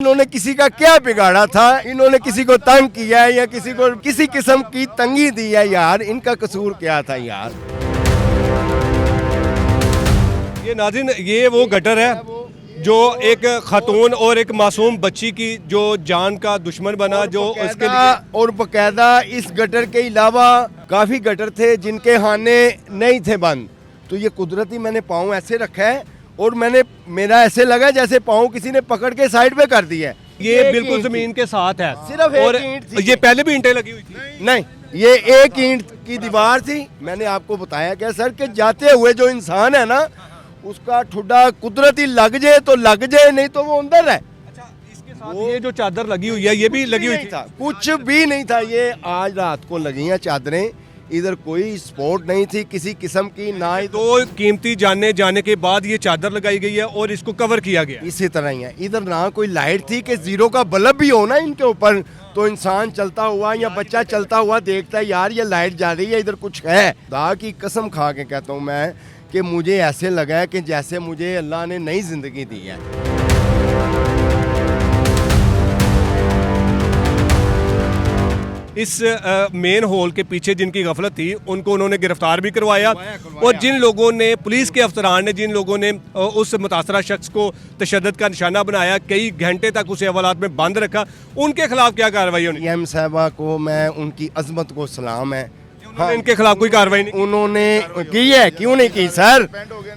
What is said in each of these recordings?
इन्होंने किसी का क्या बिगाड़ा था, इन्होंने किसी को तंग किया है या किसी को किसी किस्म की तंगी दी है यार, इनका कसूर क्या था यार। ये नाज़रीन, ये वो गटर है जो एक खातून और एक मासूम बच्ची की जो जान का दुश्मन बना, जो उसके लिए और बकायदा इस गटर के अलावा काफी गटर थे जिनके खाने नहीं थे बंद, तो ये कुदरती मैंने पाँव ऐसे रखा है और मेरा ऐसे लगा जैसे पाँव किसी ने पकड़ के साइड पे कर दिया है। ये बिल्कुल जमीन के साथ है, सिर्फ और एक ईंट थी। ये पहले भी ईंटें लगी हुई थी। नहीं, ये एक ईंट की दीवार थी। मैंने आपको बताया क्या सर कि जाते हुए जो इंसान है ना, उसका ठुड्डा कुदरती लग जाए तो लग जाए, नहीं तो वो अंदर है। अच्छा, इसके साथ ये जो चादर लगी हुई है ये भी लगी हुई थी? कुछ भी नहीं था, ये आज रात को लगी हैं चादरें। इधर कोई सपोर्ट नहीं थी किसी किस्म की, ना ही तो कीमती जाने के बाद ये चादर लगाई गई है और इसको कवर किया गया। इसी तरह ही है। इधर ना कोई लाइट थी कि जीरो का बल्ब भी हो ना इनके ऊपर, तो इंसान चलता हुआ या बच्चा चलता हुआ देखता है यार ये लाइट जा रही है, इधर कुछ है। खुदा की कसम खा के कहता हूँ मैं कि मुझे ऐसे लगा है कि जैसे मुझे अल्लाह ने नई जिंदगी दी है। इस मेन हॉल के पीछे जिनकी गफलत थी उनको उन्होंने गिरफ्तार भी करवाया, और जिन लोगों ने, पुलिस के अफसरान ने, जिन लोगों ने उस मुतासरा शख्स को तशद्दुद का निशाना बनाया, कई घंटे तक उसे हवालात में बंद रखा, उनके खिलाफ क्या कार्रवाई होनी? एम साहबा को मैं उनकी अजमत को सलाम है। हाँ, इनके खिलाफ कोई कार्रवाई नहीं उन्होंने की है, क्यों नहीं की सर?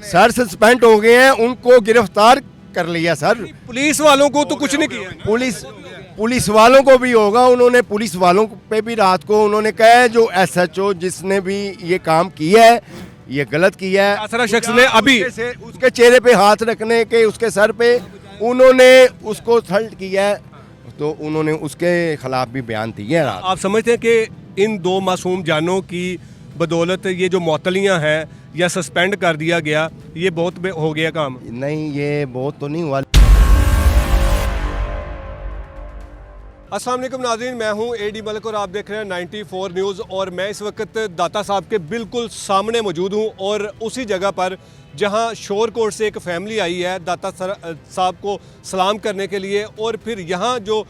सर सस्पेंड हो गए हैं, उनको गिरफ्तार कर लिया सर। पुलिस वालों को तो कुछ नहीं किया। पुलिस वालों को भी होगा, उन्होंने पुलिस वालों पे भी रात को उन्होंने कहा है जो SHO जिसने भी ये काम किया है ये गलत किया है। मुतासरा शख्स ने अभी उसके चेहरे पे हाथ रखने के, उसके सर पे उन्होंने उसको थल्ट किया है, तो उन्होंने उसके खिलाफ भी बयान दिए हैं। आप समझते हैं कि इन दो मासूम जानों की बदौलत ये जो मअतलियाँ हैं या सस्पेंड कर दिया गया, ये बहुत हो गया काम? नहीं, ये बहुत तो नहीं हुआ। अस्सलाम वालेकुम नाज़रीन, मैं हूं AD मलिक और आप देख रहे हैं 94 न्यूज़। और मैं इस वक्त दाता साहब के बिल्कुल सामने मौजूद हूं, और उसी जगह पर जहां शोर कोट से एक फैमिली आई है दाता साहब को सलाम करने के लिए, और फिर यहां जो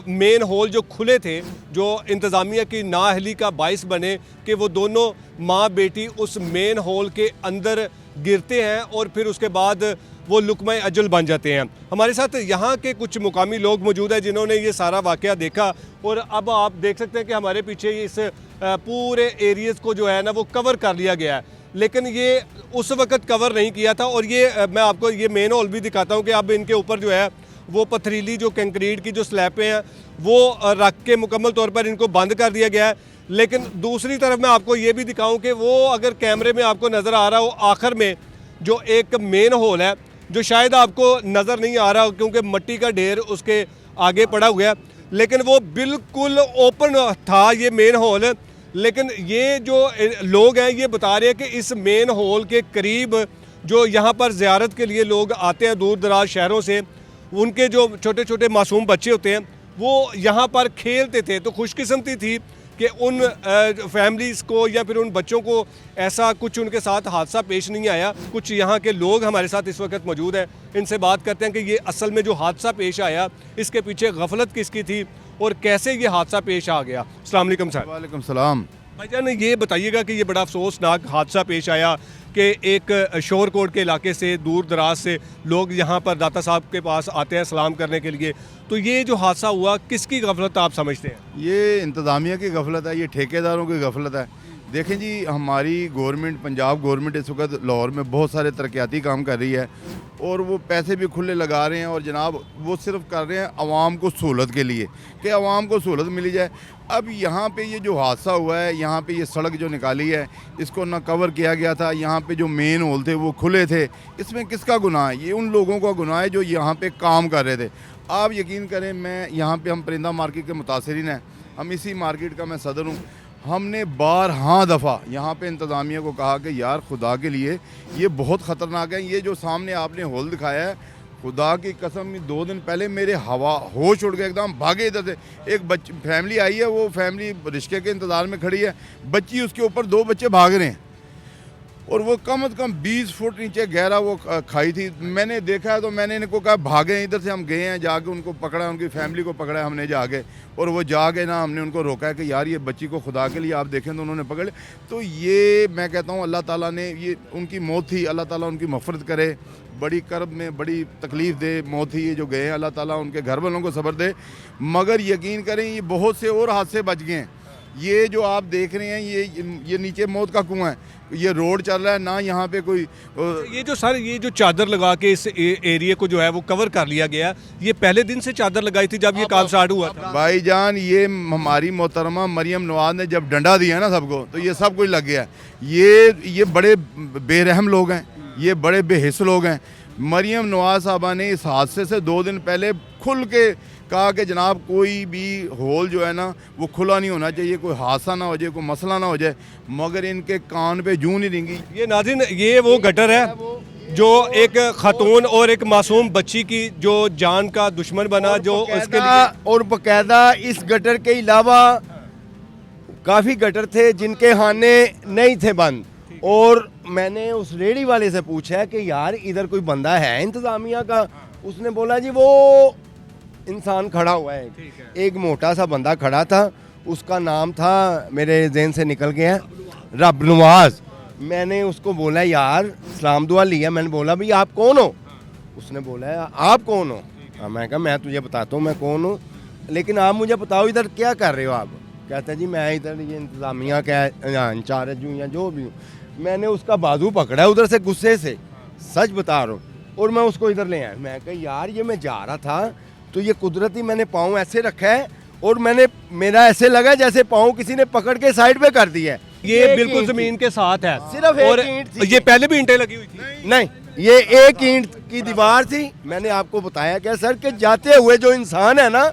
मेन हॉल जो खुले थे, जो इंतज़ामिया की नाअहली का बाइस बने कि वो दोनों माँ बेटी उस मेन हॉल के अंदर गिरते हैं और फिर उसके बाद वो लुकमा अजल बन जाते हैं। हमारे साथ यहाँ के कुछ मुकामी लोग मौजूद हैं जिन्होंने ये सारा वाक़या देखा, और अब आप देख सकते हैं कि हमारे पीछे इस पूरे एरियाज़ को जो है ना वो कवर कर लिया गया है, लेकिन ये उस वक्त कवर नहीं किया था। और ये मैं आपको ये मेन हॉल भी दिखाता हूँ कि अब इनके ऊपर जो है वो पथरीली जो कंक्रीट की जो स्लैबें हैं वो रख के मुकम्मल तौर पर इनको बंद कर दिया गया है। लेकिन दूसरी तरफ मैं आपको ये भी दिखाऊँ कि वो अगर कैमरे में आपको नज़र आ रहा हो, आखिर में जो एक मेन हॉल है जो शायद आपको नज़र नहीं आ रहा क्योंकि मिट्टी का ढेर उसके आगे पड़ा हुआ है, लेकिन वो बिल्कुल ओपन था ये मेन हॉल। लेकिन ये जो लोग हैं ये बता रहे हैं कि इस मेन हॉल के करीब जो यहाँ पर ज़ियारत के लिए लोग आते हैं दूर दराज शहरों से, उनके जो छोटे छोटे मासूम बच्चे होते हैं वो यहाँ पर खेलते थे। तो खुशकिस्मती थी कि उन फैमिलीज़ को या फिर उन बच्चों को ऐसा कुछ उनके साथ हादसा पेश नहीं आया। कुछ यहाँ के लोग हमारे साथ इस वक्त मौजूद हैं, इनसे बात करते हैं कि ये असल में जो हादसा पेश आया इसके पीछे गफलत किसकी थी और कैसे ये हादसा पेश आ गया। अस्सलाम वालेकुम सर। वालेकुम सलाम। भाईजान, ये बताइएगा कि ये बड़ा अफसोसनाक हादसा पेश आया कि एक शोर कोट के इलाके से, दूर दराज से लोग यहाँ पर दाता साहब के पास आते हैं सलाम करने के लिए, तो ये जो हादसा हुआ किसकी गफलत आप समझते हैं? ये इंतज़ामिया की गफलत है, ये ठेकेदारों की गफलत है। देखें जी, हमारी गवर्नमेंट, पंजाब गवर्नमेंट इस वक्त लाहौर में बहुत सारे तरक्याती काम कर रही है और वो पैसे भी खुले लगा रहे हैं, और जनाब वो सिर्फ कर रहे हैं आवाम को सहूलत के लिए कि आवाम को सहूलत मिली जाए। अब यहाँ पे ये जो हादसा हुआ है, यहाँ पे ये सड़क जो निकाली है इसको ना कवर किया गया था, यहाँ पे जो मेन होल थे वो खुले थे, इसमें किसका गुनाह है? ये उन लोगों का गुनाह है जो यहाँ पे काम कर रहे थे। आप यकीन करें, मैं यहाँ पे, हम परिंदा मार्केट के मुतासरीन हैं, हम इसी मार्केट का मैं सदर हूँ। हमने बारहा दफ़ा यहाँ पे इंतज़ामिया को कहा कि यार खुदा के लिए ये बहुत ख़तरनाक है। ये जो सामने आपने हॉल दिखाया है, खुदा की कसम 2 दिन पहले मेरे होश उड़ गए, एकदम भागे इधर से। एक फैमिली आई है, वो फैमिली रिश्ते के इंतज़ार में खड़ी है, बच्ची उसके ऊपर, 2 बच्चे भाग रहे हैं। और वो कम से कम 20 फुट नीचे गहरा वो खाई थी। मैंने देखा तो मैंने इनको कहा भागें, इधर से हम गए हैं, जाके उनको पकड़ा, उनकी फैमिली को पकड़ा हमने जाके, और वो जाके ना हमने उनको रोका है कि यार ये बच्ची को खुदा के लिए आप देखें, तो उन्होंने पकड़ लिया। तो ये मैं कहता हूँ अल्लाह ताला ने, ये उनकी मौत थी, अल्लाह ताला उनकी मफ़रत करे, बड़ी कर्ब में बड़ी तकलीफ़ दे मौत थी ये जो गए हैं, अल्लाह ताला उनके घर वालों को सब्र दे। मगर यकीन करें ये बहुत से और हादसे बच गए हैं। ये जो आप देख रहे हैं ये नीचे मौत का कुआं है, ये रोड चल रहा है ना, यहाँ पे कोई ये जो सर ये जो चादर लगा के इस एरिया को जो है वो कवर कर लिया गया, ये पहले दिन से चादर लगाई थी जब ये काम स्टार्ट हुआ था? भाईजान ये हमारी मोहतरमा मरियम नवाज ने जब डंडा दिया ना सबको, तो ये सब कुछ लग गया। ये बड़े बेरहम लोग हैं, ये बड़े बेहिस लोग हैं। मरियम नवाज साहबा ने इस हादसे से 2 दिन पहले खुल के कहा कि जनाब कोई भी होल जो है ना वो खुला नहीं होना चाहिए, कोई हादसा ना हो जाए, कोई मसला ना हो जाए, मगर इनके कान पे जूं नहीं रेंगी। ये नाज़रीन ये वो गटर है जो एक खातून और एक मासूम बच्ची की जो जान का दुश्मन बना, जो उसके लिए और बाकायदा इस गटर के अलावा काफ़ी गटर थे जिनके खाने नहीं थे बंद। और मैंने उस रेडी वाले से पूछा कि यार इधर कोई बंदा है इंतज़ामिया का? उसने बोला जी वो इंसान खड़ा हुआ है, एक मोटा सा बंदा खड़ा था, उसका नाम था मेरे ज़हन से निकल गया, रब नवाज। मैंने उसको बोला यार सलाम दुआ लिया, मैंने बोला भाई आप कौन हो? उसने बोला आप कौन हो? मैं कहा मैं तुझे बताता हूँ मैं कौन हूँ, लेकिन आप मुझे बताओ इधर क्या कर रहे हो आप? कहता जी मैं इधर ये इंतज़ामिया का इंचार्ज हूँ या जो भी हूँ। मैंने उसका बाजू पकड़ा उधर से गुस्से से, सच बता रहा हूँ, और मैं उसको इधर ले आया। मैं कहा यार ये मैं जा रहा था तो ये कुदरती मैंने पाँव ऐसे रखा है और मेरा ऐसे लगा जैसे पाँव किसी ने पकड़ के साइड पे कर दिया है। ये बिल्कुल जमीन के साथ है, सिर्फ और एक ईंट थी। ये पहले भी ईंटें लगी हुई थी? नहीं, ये एक ईंट की दीवार थी। मैंने आपको बताया क्या सर कि जाते हुए जो इंसान है ना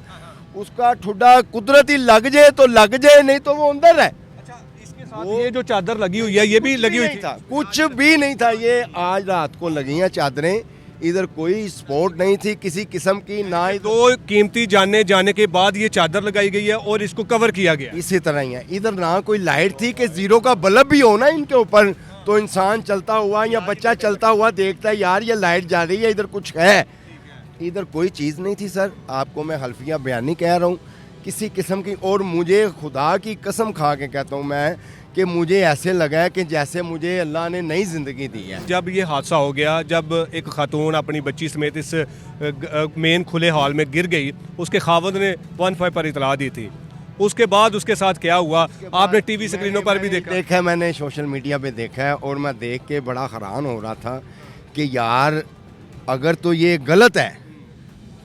उसका ठुड्डा कुदरती लग जाए तो लग जाए, नहीं तो वो अंदर है। अच्छा, इसके साथ ये जो चादर लगी हुई है ये भी लगी हुई थी? कुछ भी नहीं था, ये आज रात को लगी हैं चादरें। इधर कोई स्पोर्ट नहीं थी किसी किस्म की, ना ही दो कीमती जाने के बाद ये चादर लगाई गई है और इसको कवर किया गया। इसी तरह ही है। इधर ना कोई लाइट थी कि जीरो का बल्ब भी हो ना इनके ऊपर, तो इंसान चलता हुआ या बच्चा चलता हुआ देखता है यार ये लाइट जा रही है, इधर कुछ है। इधर कोई चीज़ नहीं थी सर, आपको मैं हल्फिया बयानी कह रहा हूँ किसी किस्म की। और मुझे खुदा की कसम खा के कहता हूँ मैं कि मुझे ऐसे लगा है कि जैसे मुझे अल्लाह ने नई ज़िंदगी दी है। जब ये हादसा हो गया, जब एक खातून अपनी बच्ची समेत इस मेन खुले हॉल में गिर गई, उसके खावंद ने 15 पर इतला दी थी, उसके बाद उसके साथ क्या हुआ आपने टीवी स्क्रीनों पर भी देखा? मैंने सोशल मीडिया पे देखा है और मैं देख के बड़ा हैरान हो रहा था कि यार अगर तो ये गलत है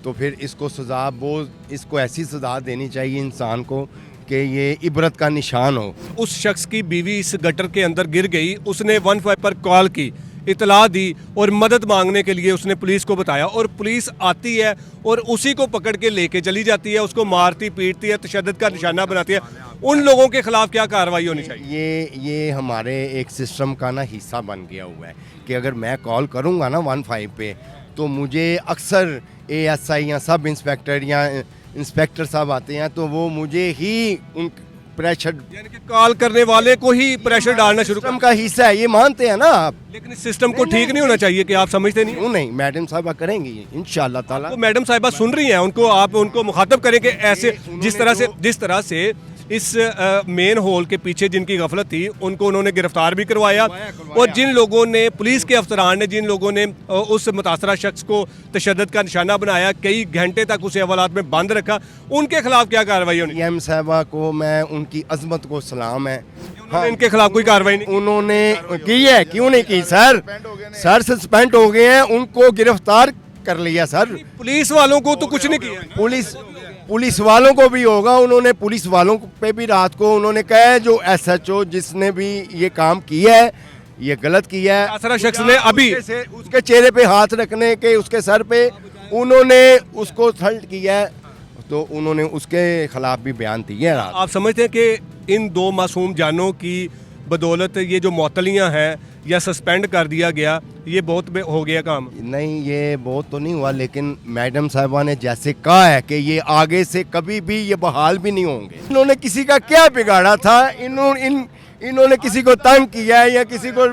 तो फिर इसको सज़ा, वो इसको ऐसी सज़ा देनी चाहिए इंसान को कि ये इबरत का निशान हो। उस शख्स की बीवी इस गटर के अंदर गिर गई, उसने 15 पर कॉल की, इतला दी और मदद मांगने के लिए उसने पुलिस को बताया, और पुलिस आती है और उसी को पकड़ के लेके चली जाती है, उसको मारती पीटती है, तशद्दुद का निशाना बनाती है। उन लोगों के खिलाफ क्या कार्रवाई होनी चाहिए? ये हमारे एक सिस्टम का ना हिस्सा बन गया हुआ है कि अगर मैं कॉल करूँगा ना 15 पे तो मुझे अक्सर ASI या सब इंस्पेक्टर या इंस्पेक्टर साहब आते हैं तो वो मुझे ही उन प्रेशर, यानी कि कॉल करने वाले को ही प्रेशर डालना शुरू सिस्टम का हिस्सा है, ये मानते हैं ना आप। लेकिन इस सिस्टम को ठीक नहीं होना चाहिए कि आप समझते नहीं? क्यों नहीं, मैडम साहबा करेंगी ये इंशाल्लाह ताला। तो मैडम साहिबा सुन रही हैं, उनको आप उनको मुखातब करें कि ऐसे जिस तरह से इस मेन हॉल के पीछे जिनकी गफलत थी उनको उन्होंने गिरफ्तार भी करवाया, और जिन लोगों ने, पुलिस के अफसरान ने, जिन लोगों ने उस मुतासरा शख्स को तशद्दुद का निशाना बनाया, कई घंटे तक उसे हवालात में बंद रखा, उनके खिलाफ क्या कार्रवाई होनी? PM साहबा को मैं उनकी अजमत को सलाम है। हाँ, इनके खिलाफ कोई कार्रवाई नहीं उन्होंने की है? क्यों नहीं की सर? सर सस्पेंड हो गए हैं, उनको गिरफ्तार कर लिया सर। पुलिस वालों को तो कुछ नहीं किया। पुलिस वालों को भी होगा, उन्होंने पुलिस वालों पे भी रात को उन्होंने कहा है जो SHO जिसने भी ये काम किया है ये गलत किया है। मुतासरा शख्स ने अभी उसके चेहरे पे हाथ रखने के, उसके सर पे उन्होंने उसको थल्ट किया है तो उन्होंने उसके खिलाफ भी बयान दिया है। आप समझते हैं कि इन 2 मासूम जानों की बदौलत ये जो मअतलियाँ हैं या सस्पेंड कर दिया गया, ये बहुत हो गया काम? नहीं, ये बहुत तो नहीं हुआ, लेकिन मैडम साहिबा ने जैसे कहा है कि ये आगे से कभी भी ये बहाल भी नहीं होंगे। इन्होंने किसी का क्या बिगाड़ा था? इन्होंने किसी को तंग किया है या किसी को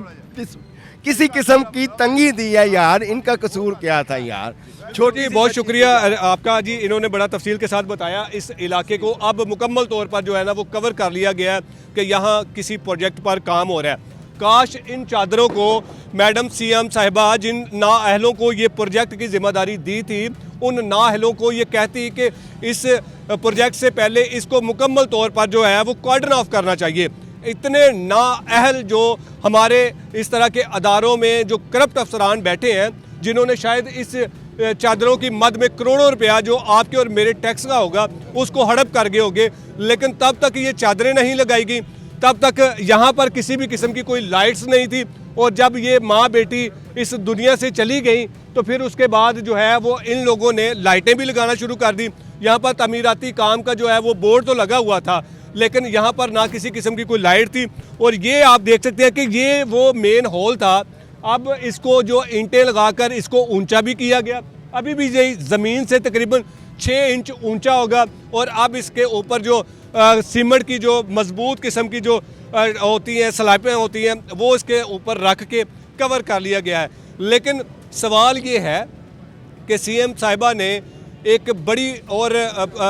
किसी किस्म की तंगी दी है यार, इनका कसूर क्या था यार। छोटी बहुत शुक्रिया आपका जी, इन्होंने बड़ा तफसील के साथ बताया। इस इलाके को अब मुकम्मल तौर पर जो है ना वो कवर कर लिया गया है कि यहाँ किसी प्रोजेक्ट पर काम हो रहा है। काश इन चादरों को मैडम सीएम साहिबा जिन नाअहलों को ये प्रोजेक्ट की जिम्मेदारी दी थी, उन नाअहलों को ये कहती कि इस प्रोजेक्ट से पहले इसको मुकम्मल तौर पर जो है वो कॉर्डन ऑफ करना चाहिए। इतने नाअहल जो हमारे इस तरह के अदारों में जो करप्ट अफसरान बैठे हैं, जिन्होंने शायद इस चादरों की मद में करोड़ों रुपया जो आपके और मेरे टैक्स का होगा उसको हड़प कर गए होंगे, लेकिन तब तक ये चादरें नहीं लगाई गई, तब तक यहाँ पर किसी भी किस्म की कोई लाइट्स नहीं थी। और जब ये माँ बेटी इस दुनिया से चली गई तो फिर उसके बाद जो है वो इन लोगों ने लाइटें भी लगाना शुरू कर दी। यहाँ पर तमीराती काम का जो है वो बोर्ड तो लगा हुआ था, लेकिन यहाँ पर ना किसी किस्म की कोई लाइट थी। और ये आप देख सकते हैं कि ये वो मेन हॉल था। अब इसको जो ईंटें लगाकर इसको ऊंचा भी किया गया, अभी भी यही ज़मीन से तकरीबन 6 इंच ऊंचा होगा। और अब इसके ऊपर जो सीमेंट की जो मजबूत किस्म की जो होती हैं स्लैबें होती हैं वो इसके ऊपर रख के कवर कर लिया गया है। लेकिन सवाल ये है कि सीएम साहिबा ने एक बड़ी और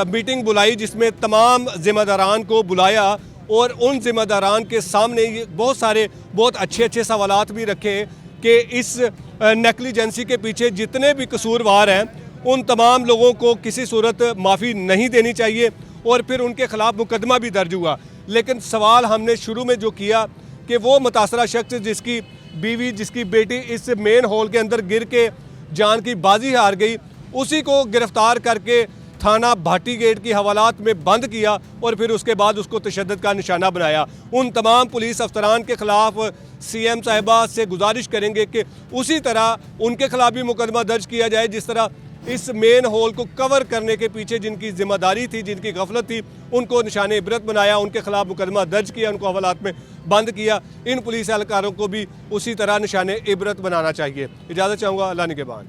मीटिंग बुलाई जिसमें तमाम ज़िम्मेदारान को बुलाया और उन ज़िम्मेदारान के सामने ये बहुत सारे बहुत अच्छे सवालात भी रखे कि इस नेग्लिजेंसी के पीछे जितने भी कसूरवार हैं उन तमाम लोगों को किसी सूरत माफ़ी नहीं देनी चाहिए। और फिर उनके ख़िलाफ़ मुकदमा भी दर्ज हुआ। लेकिन सवाल हमने शुरू में जो किया कि वो मुतासरा शख्स जिसकी बीवी जिसकी बेटी इस मेन हॉल के अंदर गिर के जान की बाजी हार गई, उसी को गिरफ्तार करके थाना भाटी गेट की हवालात में बंद किया और फिर उसके बाद उसको तशद्दुद का निशाना बनाया। उन तमाम पुलिस अफसरान के ख़िलाफ़ सीएम साहिबा से गुजारिश करेंगे कि उसी तरह उनके ख़िलाफ़ भी मुकदमा दर्ज किया जाए जिस तरह इस मेन हॉल को कवर करने के पीछे जिनकी जिम्मेदारी थी, जिनकी गफलत थी, उनको निशाने इबरत बनाया, उनके खिलाफ मुकदमा दर्ज किया, उनको हवालात में बंद किया। इन पुलिस एहलकारों को भी उसी तरह निशाने इबरत बनाना चाहिए। इजाज़त चाहूँगा, अल्लाह निगहबान।